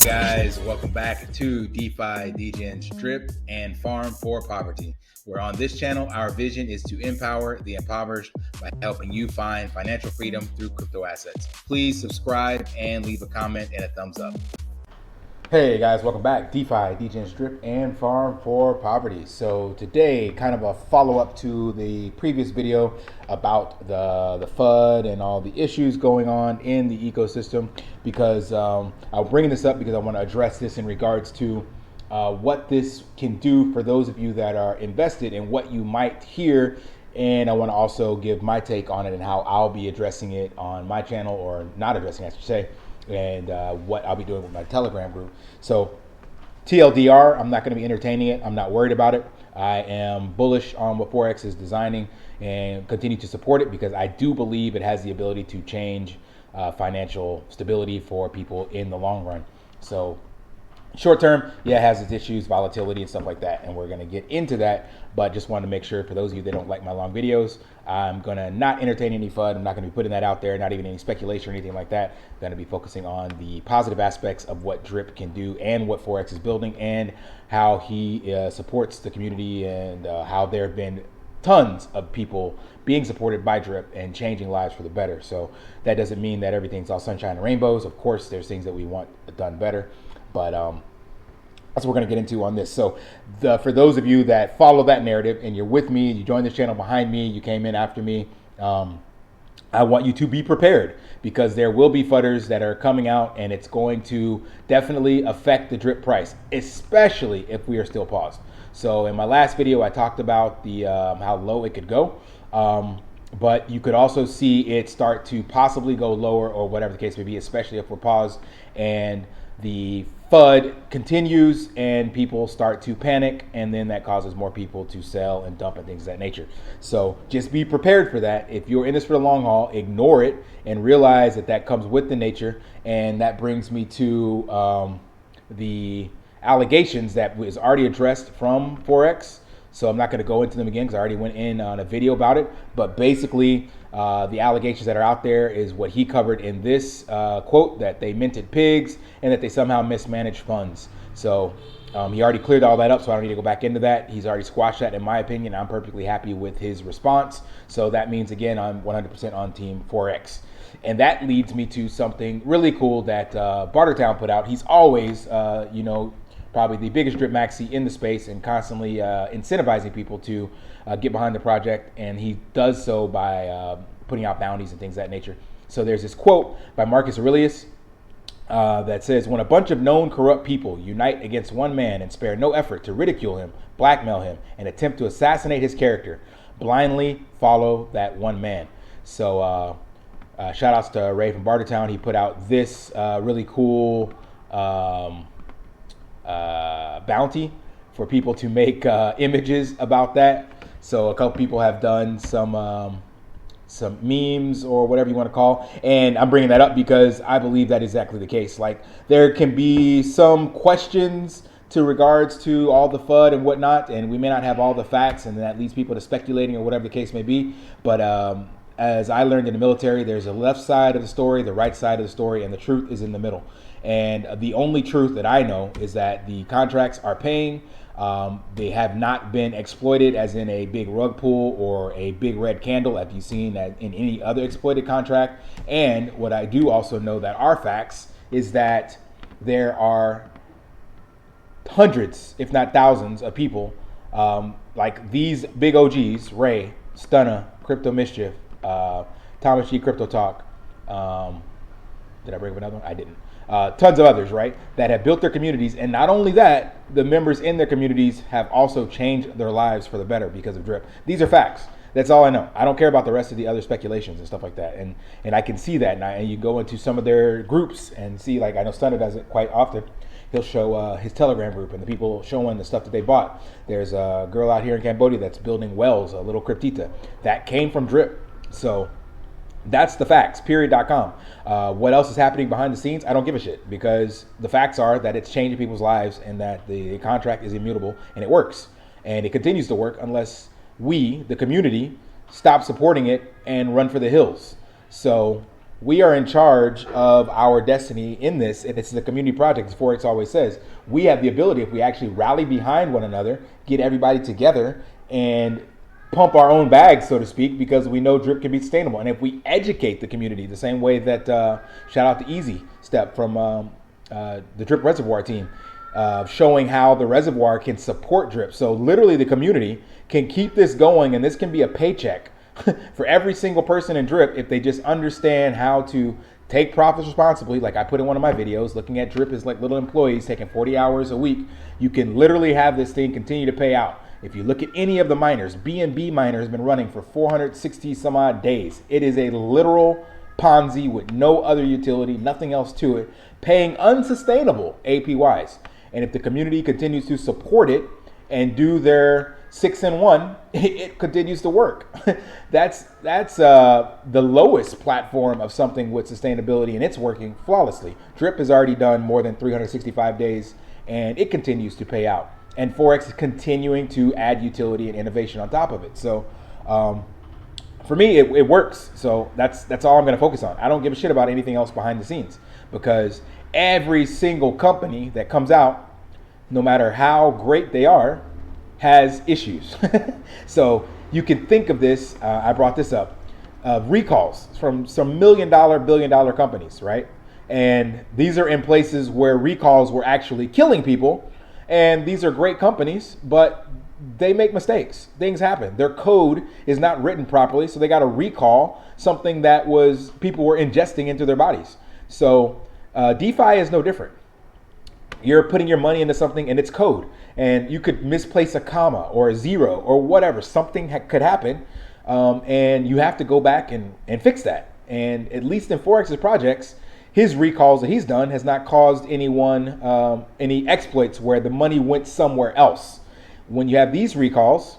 Guys, welcome back to DeFi, degens, drip, and farm for poverty. Where on this channel, our vision is to empower the impoverished by helping you find financial freedom through crypto assets. Please subscribe and leave a comment and a thumbs up. Hey guys, welcome back. DeFi, degens, drip, and farm for poverty. So today, kind of a follow-up to the previous video about the FUD and all the issues going on in the ecosystem, because I'm bringing this up because I want to address this in regards to what this can do for those of you that are invested and what you might hear. And I want to also give my take on it and how I'll be addressing it on my channel, or not addressing, I should say, and what I'll be doing with my Telegram group. So TLDR, I'm not going to be entertaining it. I'm not worried about it. I am bullish on what Forex is designing and continue to support it because I do believe it has the ability to change financial stability for people in the long run. So short term, yeah, it has its issues, volatility and stuff like that, and we're going to get into that. But just wanted to make sure, for those of you that don't like my long videos, I'm going to not entertain any FUD. I'm not going to be putting that out there, not even any speculation or anything like that. I'm going to be focusing on the positive aspects of what Drip can do and what Forex is building, and how he supports the community, and how there have been tons of people being supported by Drip and changing lives for the better. So that doesn't mean that everything's all sunshine and rainbows. Of course, there's things that we want done better, but that's what we're going to get into on this. So for those of you that follow that narrative and you're with me, you joined this channel behind me, you came in after me, I want you to be prepared, because there will be FUDders that are coming out, and it's going to definitely affect the Drip price, especially if we are still paused. So in my last video, I talked about the how low it could go. But you could also see it start to possibly go lower, or whatever the case may be, especially if we're paused and the FUD continues and people start to panic, and then that causes more people to sell and dump and things of that nature. So just be prepared for that. If you're in this for the long haul, ignore it and realize that that comes with the nature. And that brings me to the allegations that was already addressed from Forex. So I'm not going to go into them again because I already went in on a video about it. But basically, the allegations that are out there is what he covered in this quote, that they minted pigs and that they somehow mismanaged funds. So he already cleared all that up, so I don't need to go back into that. He's already squashed that, in my opinion. I'm perfectly happy with his response. So that means, again, I'm 100% on Team Forex. And that leads me to something really cool that Bartertown put out. He's always, probably the biggest drip maxi in the space, and constantly incentivizing people to get behind the project. And he does so by putting out bounties and things of that nature. So there's this quote by Marcus Aurelius that says, "When a bunch of known corrupt people unite against one man and spare no effort to ridicule him, blackmail him, and attempt to assassinate his character, blindly follow that one man." So shout outs to Ray from Bartertown. He put out this really cool bounty for people to make images about that. So a couple people have done some memes, or whatever you want to call, and I'm bringing that up because I believe that is exactly the case. Like, there can be some questions to regards to all the FUD and whatnot, and we may not have all the facts, and that leads people to speculating or whatever the case may be. But as I learned in the military, there's a left side of the story, the right side of the story, and the truth is in the middle. And the only truth that I know is that the contracts are paying. They have not been exploited, as in a big rug pull or a big red candle, as you've seen that in any other exploited contract. And what I do also know that are facts is that there are hundreds, if not thousands, of people like these big OGs: Ray, Stunna, Crypto Mischief, Thomas G. Crypto Talk. Did I bring up another one? I didn't. Tons of others, right, that have built their communities. And not only that, the members in their communities have also changed their lives for the better because of Drip. These are facts. That's all I know. I don't care about the rest of the other speculations and stuff like that. And I can see that. And you go into some of their groups and see, like, I know Stunner does it quite often. He'll show his Telegram group and the people showing the stuff that they bought. There's a girl out here in Cambodia that's building wells, a little cryptita, that came from Drip. So that's the facts, period.com. What else is happening behind the scenes? I don't give a shit, because the facts are that it's changing people's lives and that the contract is immutable and it works. And it continues to work unless we, the community, stop supporting it and run for the hills. So we are in charge of our destiny in this. If it's the community project, as Forex always says, we have the ability, if we actually rally behind one another, get everybody together and pump our own bags, so to speak, because we know drip can be sustainable. And if we educate the community the same way that, shout out to Easy Step from the Drip Reservoir team, showing how the reservoir can support drip. So literally the community can keep this going, and this can be a paycheck for every single person in drip if they just understand how to take profits responsibly. Like I put in one of my videos, looking at drip as like little employees taking 40 hours a week. You can literally have this thing continue to pay out. If you look at any of the miners, BNB miner has been running for 460 some odd days. It is a literal Ponzi with no other utility, nothing else to it, paying unsustainable APYs. And if the community continues to support it and do their 6-in-1, it continues to work. That's the lowest platform of something with sustainability, and it's working flawlessly. Drip has already done more than 365 days, and it continues to pay out. And Forex is continuing to add utility and innovation on top of it. So for me, it works. So that's all I'm going to focus on. I don't give a shit about anything else behind the scenes, because every single company that comes out, no matter how great they are, has issues. So you can think of this, I brought this up, recalls from some billion dollar companies, right? And these are in places where recalls were actually killing people. And these are great companies, but they make mistakes. Things happen. Their code is not written properly, so they got to recall something that was people were ingesting into their bodies. So DeFi is no different. You're putting your money into something and it's code, and you could misplace a comma or a zero or whatever. Something could happen, and you have to go back and fix that. And at least in Forex's projects, his recalls that he's done has not caused anyone any exploits where the money went somewhere else. When you have these recalls,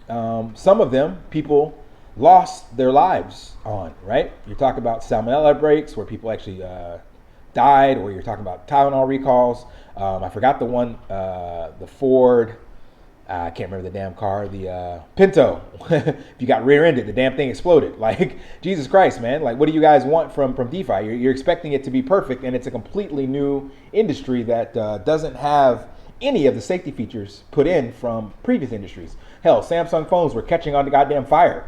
some of them people lost their lives on, right? You're talking about salmonella outbreaks where people actually died, or you're talking about Tylenol recalls. I forgot the one, the Ford, I can't remember the damn car, the Pinto. If you got rear-ended, the damn thing exploded. Like, Jesus Christ, man. Like, what do you guys want from DeFi? You're expecting it to be perfect, and it's a completely new industry that doesn't have any of the safety features put in from previous industries. Hell, Samsung phones were catching on the goddamn fire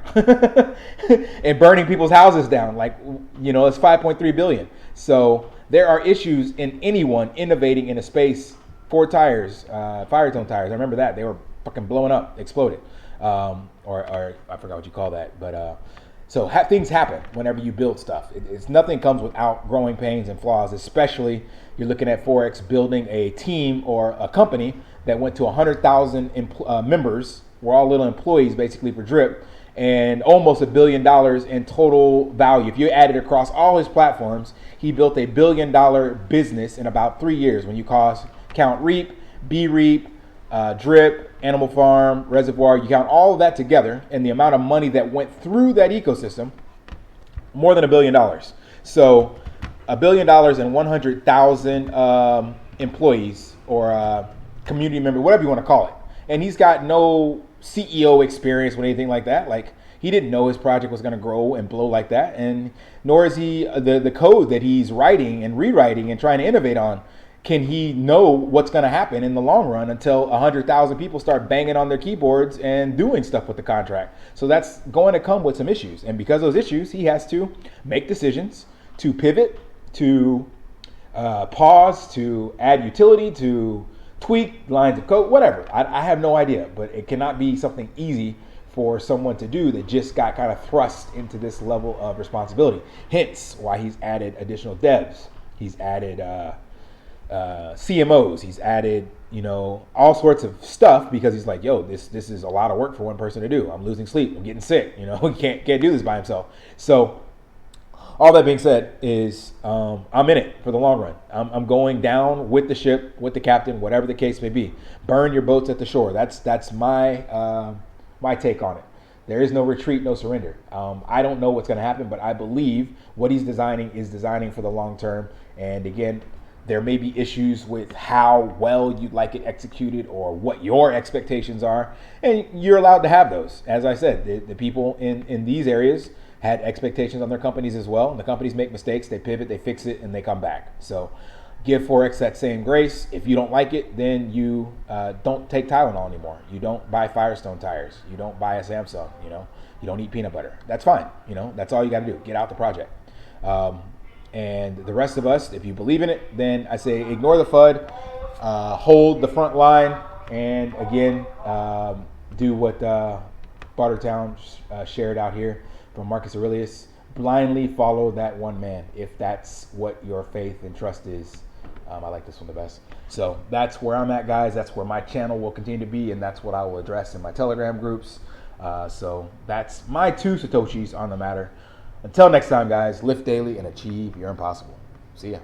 and burning people's houses down. Like, you know, it's 5.3 billion. So there are issues in anyone innovating in a space. Ford tires, Firestone tires, I remember that. They were fucking blowing up, exploded. Or I forgot what you call that. But so things happen whenever you build stuff. It's nothing comes without growing pains and flaws, especially you're looking at Forex building a team or a company that went to 100,000 members. We're all little employees basically for Drip, and almost $1 billion in total value. If you add it across all his platforms, he built a $1 billion business in about 3 years when you count Reap, B-Reap, Drip, Animal Farm, Reservoir. You count all of that together and the amount of money that went through that ecosystem, more than $1 billion. So $1 billion and 100,000 employees or community member, whatever you want to call it. And he's got no CEO experience with anything like that. Like, he didn't know his project was going to grow and blow like that. And nor is he the code that he's writing and rewriting and trying to innovate on. Can he know what's going to happen in the long run until 100,000 people start banging on their keyboards and doing stuff with the contract? So that's going to come with some issues. And because of those issues, he has to make decisions to pivot, to pause, to add utility, to tweak lines of code, whatever. I have no idea, but it cannot be something easy for someone to do that just got kind of thrust into this level of responsibility. Hence why he's added additional devs. He's added CMOs. He's added, you know, all sorts of stuff, because he's like, yo, this is a lot of work for one person to do. I'm losing sleep. I'm getting sick. You know, he can't do this by himself. So all that being said is I'm in it for the long run. I'm going down with the ship, with the captain, whatever the case may be. Burn your boats at the shore. That's my my take on it. There is no retreat, no surrender. I don't know what's going to happen, but I believe what he's designing is designing for the long term. And again, There may be issues with how well you'd like it executed or what your expectations are. And you're allowed to have those. As I said, the people in these areas had expectations on their companies as well. And the companies make mistakes, they pivot, they fix it, and they come back. So give Forex that same grace. If you don't like it, then you don't take Tylenol anymore. You don't buy Firestone tires. You don't buy a Samsung. You don't eat peanut butter. That's fine. That's all you got to do. Get out the project. And the rest of us, if you believe in it, then I say ignore the FUD, hold the front line, and again, do what Bartertown shared out here from Marcus Aurelius. Blindly follow that one man if that's what your faith and trust is. I like this one the best. So that's where I'm at, guys. That's where my channel will continue to be, and that's what I will address in my Telegram groups. So that's my 2 Satoshis on the matter. Until next time, guys, lift daily and achieve your impossible. See ya.